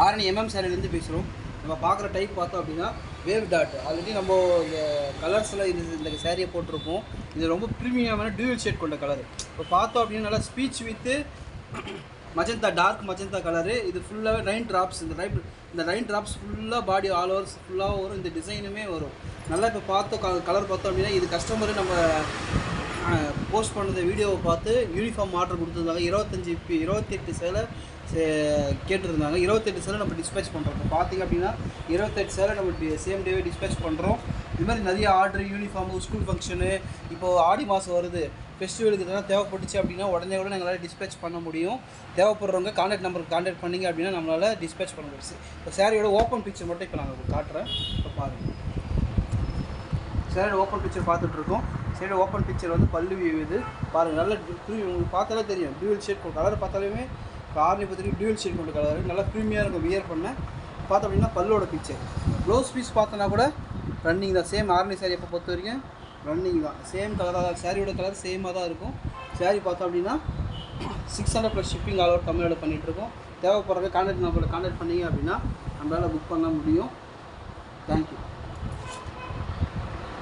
ஆரணி சாரிலேருந்து பேசுகிறோம். நம்ம பார்க்குற டைப் பார்த்தோம் அப்படின்னா வேவ் டாட். ஆல்ரெடி நம்ம இந்த கலர்ஸில் இந்த சேரீயை போட்டிருப்போம். இது ரொம்ப ப்ரீமியமான டியூவல் ஷேட் கொண்ட கலர். இப்போ பார்த்தோம் அப்படின்னா நல்லா speech with magenta, dark magenta colour. இது ஃபுல்லாகவே ரைன் ட்ராப்ஸ். இந்த ரைன் ட்ராப்ஸ் ஃபுல்லாக பாடி ஆல் ஓவர்ஸ் ஃபுல்லாக வரும். இந்த டிசைனுமே வரும். நல்லா இப்போ பார்த்தோம் கலர் பார்த்தோம் அப்படின்னா இது கஸ்டமரு நம்ம போஸ்ட் பண்ணத வீடியோவை பார்த்து யூனிஃபார்ம் ஆர்டர் கொடுத்துருந்தாங்க. 28 சேலை கேட்டிருந்தாங்க. 28 சேலை நம்ம டிஸ்பேச் பண்ணுறோம். இப்போ பார்த்திங்க அப்படின்னா 28 சேலை நம்ம சேம் டேவே டிஸ்பேச் பண்ணுறோம். இது மாதிரி நிறைய ஆர்டர், யூனிஃபார்மு, ஸ்கூல் ஃபங்க்ஷனு, இப்போது ஆடி மாதம் வருது, ஃபெஸ்டிவலுக்கு இதெல்லாம் தேவைப்பட்டுச்சு அப்படின்னா உடனே கூட எங்களால் டிஸ்பேச் பண்ண முடியும். தேவைப்படுறவங்க கான்டாக்ட் நம்பருக்கு கான்டாக்ட் பண்ணிங்க அப்படின்னா நம்மளால் டிஸ்பேச் பண்ண முடியும். இப்போ சாரியோட ஓப்பன் பிக்சர் மட்டும் இப்போ நாங்கள் காட்டுறேன். இப்போ பாருங்கள், சாரியோட ஓப்பன் பிக்சர் பார்த்துட்ருக்கோம். சாரியோட ஓப்பன் பிக்சர் வந்து பல்லு இது பாருங்கள். நல்ல உங்களுக்கு பார்த்தாலே தெரியும், டியூவல் ஷேட் கலர் பார்த்தாலுமே இப்போ ஆரணி பத்திரிக்கை டியூவல் ஷேட் கொண்ட கலர் நல்லா ப்ரீமியாக இருக்கும். வியர் பண்ண பார்த்தோம் அப்படின்னா பல்லோட பிக்சர். ப்ளவுஸ் பீஸ் பார்த்தோன்னா கூட ரன்னிங் தான். சேம் ஆரணி சாரி எப்போ பொறுத்த வரைக்கும் ரன்னிங் தான். சேம் கலராக தான், சாரியோட கலர் சேமாக தான் இருக்கும். சாரி பார்த்தோம் அப்படின்னா 600 + ஷிப்பிங் ஆல் ஓவர் தமிழோட பண்ணிகிட்ருக்கோம். தேவைப்படுறவங்க கான்டாக்ட் நம்பரில் கான்டாக்ட் பண்ணிங்க அப்படின்னா நம்மளால் புக் பண்ண முடியும். தேங்க்யூ.